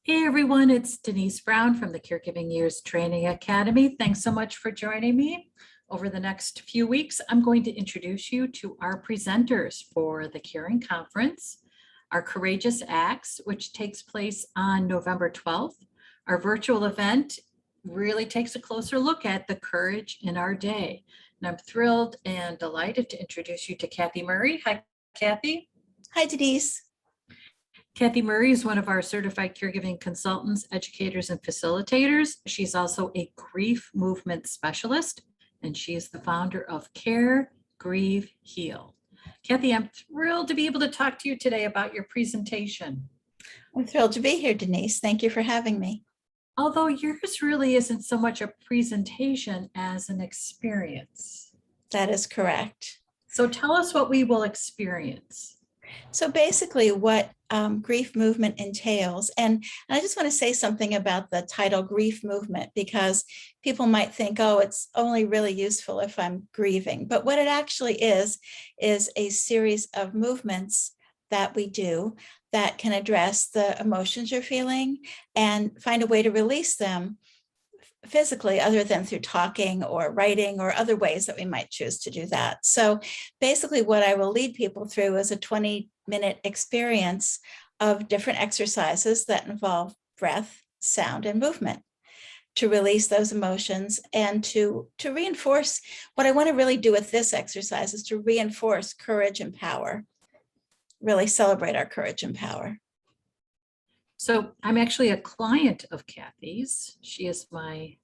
Hey everyone, it's Denise Brown from the Caregiving Years Training Academy. Thanks so much for joining me. Over the next few weeks, I'm going to introduce you to our presenters for the Caring Conference, our Courageous Acts, which takes place on November 12th. Our virtual event really takes a closer look at the courage in our day. And I'm thrilled and delighted to introduce you to Kathy Murri. Hi, Kathy. Hi, Denise. Kathy Murri is one of our certified caregiving consultants, educators, and facilitators. She's also a grief movement specialist, and she is the founder of Care, Grieve, Heal. Kathy, I'm thrilled to be able to talk to you today about your presentation. I'm thrilled to be here, Denise. Thank you for having me. Although yours really isn't so much a presentation as an experience. That is correct. So tell us what we will experience. So basically what grief movement entails, and I just want to say something about the title grief movement, because people might think, oh, it's only really useful if I'm grieving. But what it actually is a series of movements that we do that can address the emotions you're feeling and find a way to release them physically, other than through talking or writing or other ways that we might choose to do that. So basically what I will lead people through is a 20-minute experience of different exercises that involve breath, sound, and movement to release those emotions and to reinforce. What I want to really do with this exercise is to reinforce courage and power, really celebrate our courage and power. So I'm actually a client of Kathy's. She is my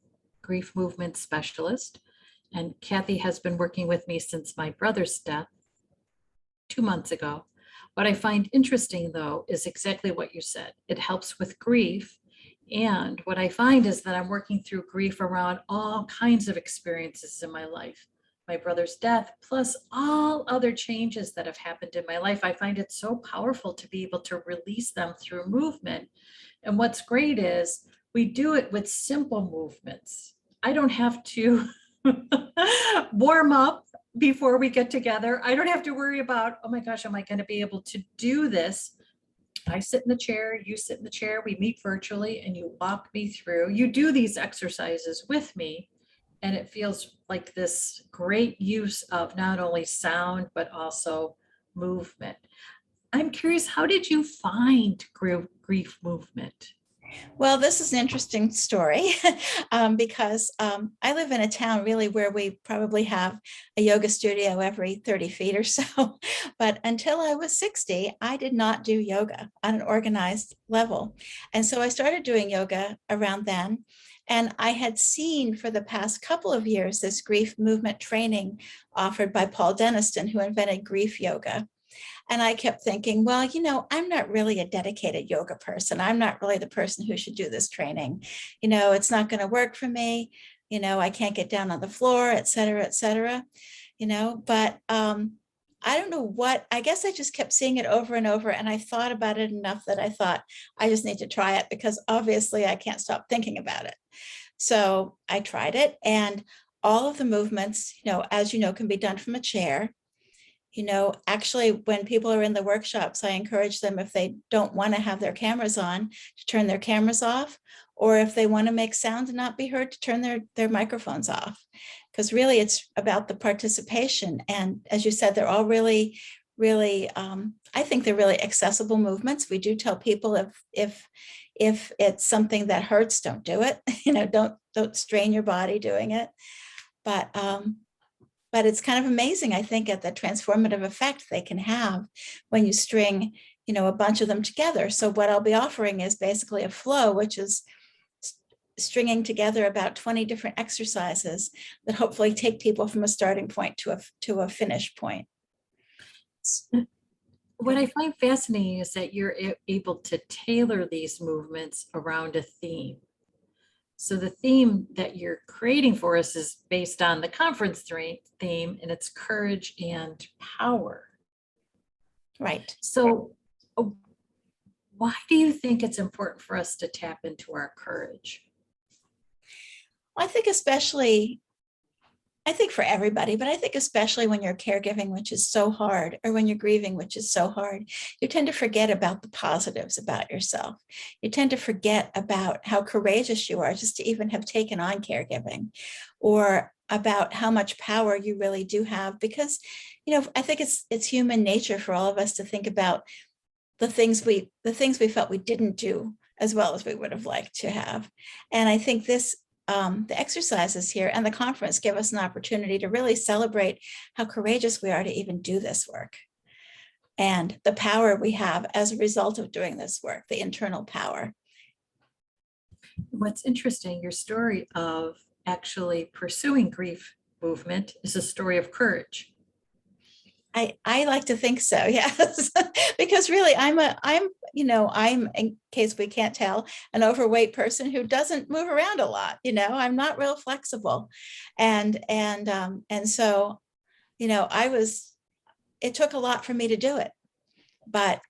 grief movement specialist. And Kathy has been working with me since my brother's death 2 months ago. What I find interesting, though, is exactly what you said. It helps with grief. And what I find is that I'm working through grief around all kinds of experiences in my life. My brother's death, plus all other changes that have happened in my life. I find it so powerful to be able to release them through movement. And what's great is we do it with simple movements. I don't have to warm up before we get together. I don't have to worry about, oh my gosh, am I going to be able to do this? I sit in the chair, you sit in the chair, we meet virtually, and you walk me through. You do these exercises with me. And it feels like this great use of not only sound, but also movement. I'm curious, how did you find grief movement? Well, this is an interesting story because I live in a town really where we probably have a yoga studio every 30 feet or so. But until I was 60, I did not do yoga on an organized level. And so I started doing yoga around then. And I had seen for the past couple of years this grief movement training offered by Paul Denniston, who invented grief yoga. And I kept thinking, well, I'm not really a dedicated yoga person. I'm not really the person who should do this training. It's not going to work for me. I can't get down on the floor, et cetera, but I don't know what, I guess I just kept seeing it over and over. And I thought about it enough that I thought I just need to try it, because obviously I can't stop thinking about it. So I tried it, and all of the movements, as you know, can be done from a chair. Actually, when people are in the workshops, I encourage them, if they don't want to have their cameras on, to turn their cameras off, or if they want to make sound and not be heard, to turn their microphones off. Because really, it's about the participation. And as you said, they're all really, I think they're really accessible movements. We do tell people if it's something that hurts, don't do it. Don't strain your body doing it. But it's kind of amazing, I think, at the transformative effect they can have when you string, a bunch of them together. So what I'll be offering is basically a flow, which is stringing together about 20 different exercises that hopefully take people from a starting point to a finish point. What I find fascinating is that you're able to tailor these movements around a theme. So the theme that you're creating for us is based on the conference theme, and it's courage and power. Right. So why do you think it's important for us to tap into our courage? I think I think for everybody, but I think especially when you're caregiving, which is so hard, or when you're grieving, which is so hard, you tend to forget about the positives about yourself. You tend to forget about how courageous you are just to even have taken on caregiving, or about how much power you really do have. Because, I think it's human nature for all of us to think about the things we felt we didn't do as well as we would have liked to have. And I think the exercises here and the conference give us an opportunity to really celebrate how courageous we are to even do this work, and the power we have as a result of doing this work, the internal power. What's interesting, your story of actually pursuing grief movement is a story of courage. I like to think so, yes. Because really I'm, in case we can't tell, an overweight person who doesn't move around a lot. I'm not real flexible. And so, it took a lot for me to do it, but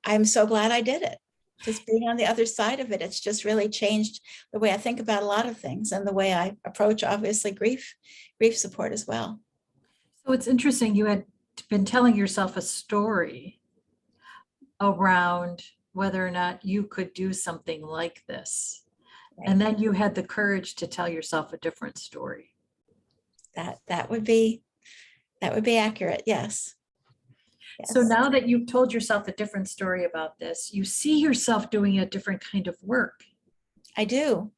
I'm so glad I did it. Just being on the other side of it, it's just really changed the way I think about a lot of things, and the way I approach, obviously, grief support as well. So it's interesting, you had been telling yourself a story around whether or not you could do something like this. Right. And then you had the courage to tell yourself a different story. That would be accurate. Yes. So Yes. now that you've told yourself a different story about this, you see yourself doing a different kind of work. I do.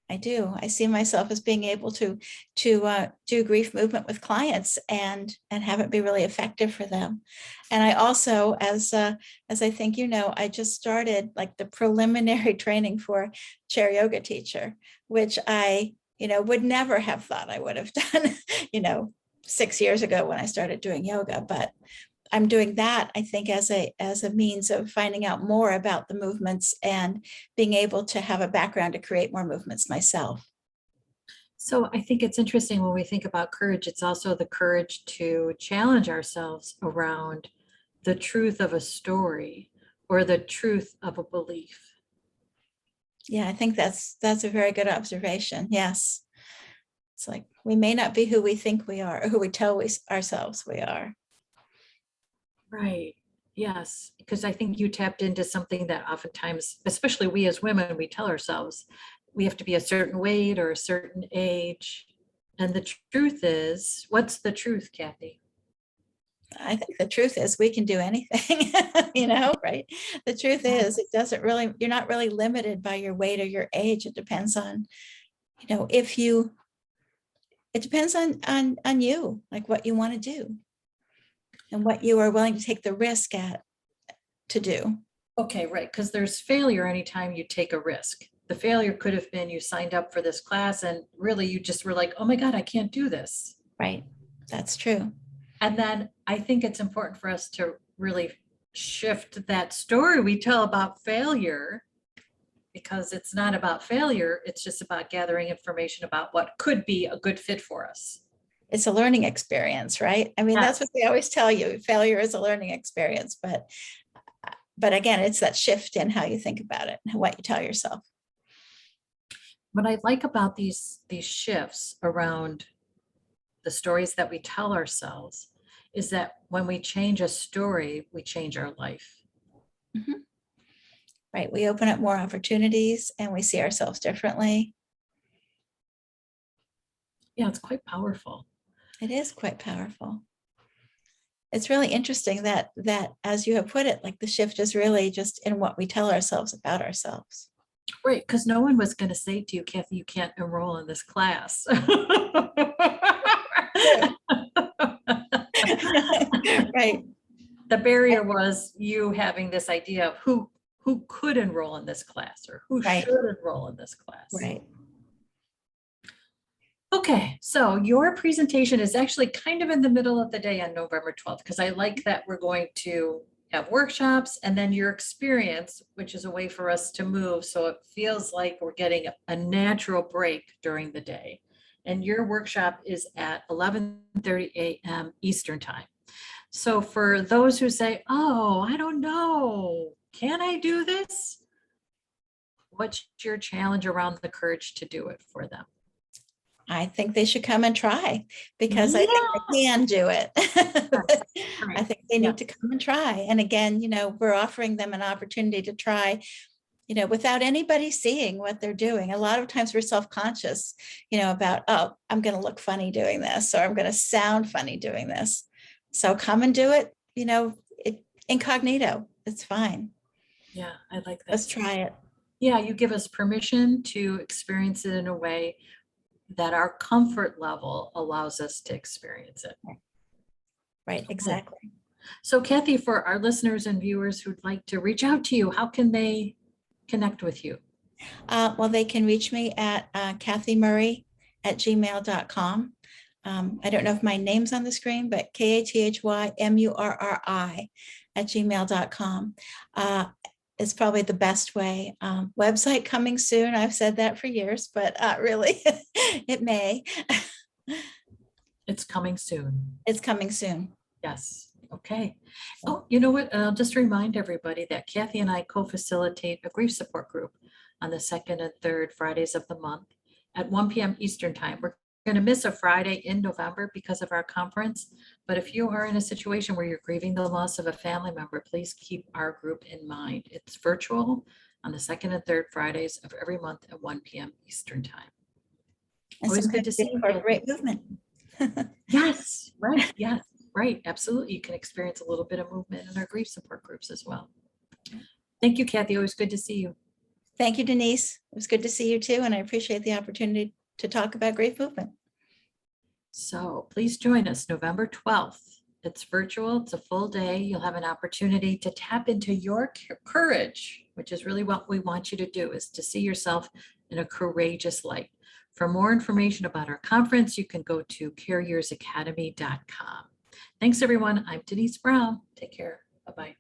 I see myself as being able to do grief movement with clients and have it be really effective for them. And I also, as I think I just started like the preliminary training for chair yoga teacher, which I would never have thought I would have done 6 years ago when I started doing yoga. But I'm doing that, I think, as a means of finding out more about the movements and being able to have a background to create more movements myself. So I think it's interesting when we think about courage, it's also the courage to challenge ourselves around the truth of a story or the truth of a belief. Yeah, I think that's a very good observation. Yes. It's like we may not be who we think we are, or who we tell ourselves we are. Right. Yes. Because I think you tapped into something that oftentimes, especially we as women, we tell ourselves we have to be a certain weight or a certain age. And the truth is, what's the truth, Kathy? I think the truth is we can do anything, right? The truth is you're not really limited by your weight or your age. It depends on, it depends on you, like what you want to do and what you are willing to take the risk to do. Okay, right. Because there's failure anytime you take a risk. The failure could have been you signed up for this class and really you just were like, oh my God, I can't do this. Right. That's true. And then I think it's important for us to really shift that story we tell about failure, because it's not about failure. It's just about gathering information about what could be a good fit for us. It's a learning experience, right? I mean, That's what they always tell you. Failure is a learning experience, but again, it's that shift in how you think about it and what you tell yourself. What I like about these shifts around the stories that we tell ourselves is that when we change a story, we change our life. Mm-hmm. Right. We open up more opportunities and we see ourselves differently. Yeah, it's quite powerful. It is quite powerful. It's really interesting that as you have put it, like the shift is really just in what we tell ourselves about ourselves. Right, because no one was going to say to you, Kathy, you can't enroll in this class. Right. The barrier was you having this idea of who could enroll in this class or who Right. should enroll in this class. Right. Okay, so your presentation is actually kind of in the middle of the day on November 12th, because I like that we're going to have workshops and then your experience, which is a way for us to move. So it feels like we're getting a natural break during the day. And your workshop is at 11:30 a.m. Eastern time. So for those who say, oh, I don't know, can I do this? What's your challenge around the courage to do it for them? I think they should come and try because I think Yeah. they can do it. I Right. think they Yeah. need to come and try. And again, we're offering them an opportunity to try, without anybody seeing what they're doing. A lot of times we're self-conscious, about, oh, I'm going to look funny doing this, or I'm going to sound funny doing this. So come and do it, incognito. It's fine. Yeah. I like that. Let's try it. Yeah. You give us permission to experience it in a way that our comfort level allows us to experience it. Right, exactly. So Kathy, for our listeners and viewers who'd like to reach out to you, how can they connect with you? Well, they can reach me at kathymurri@gmail.com. I don't know if my name's on the screen, but KATHYMURRI@gmail.com is probably the best way. Website coming soon. I've said that for years, but really, it may. It's coming soon. It's coming soon. Yes. Okay. Oh, you know what? I'll just remind everybody that Kathy and I co-facilitate a grief support group on the second and third Fridays of the month at 1 p.m. Eastern time. We're going to miss a Friday in November because of our conference. But if you are in a situation where you're grieving the loss of a family member, please keep our group in mind. It's virtual on the second and third Fridays of every month at 1 p.m. Eastern time. And Always good to sometimes see you, incorporate Kathy. movement. Yes, right. Yes, right. Absolutely. You can experience a little bit of movement in our grief support groups as well. Thank you, Kathy. Always good to see you. Thank you, Denise. It was good to see you too, and I appreciate the opportunity to talk about grief movement. So please join us November 12th. It's virtual. It's a full day. You'll have an opportunity to tap into your courage, which is really what we want you to do, is to see yourself in a courageous light. For more information about our conference, you can go to careyersacademy.com. Thanks, everyone. I'm Denise Brown. Take care. Bye-bye.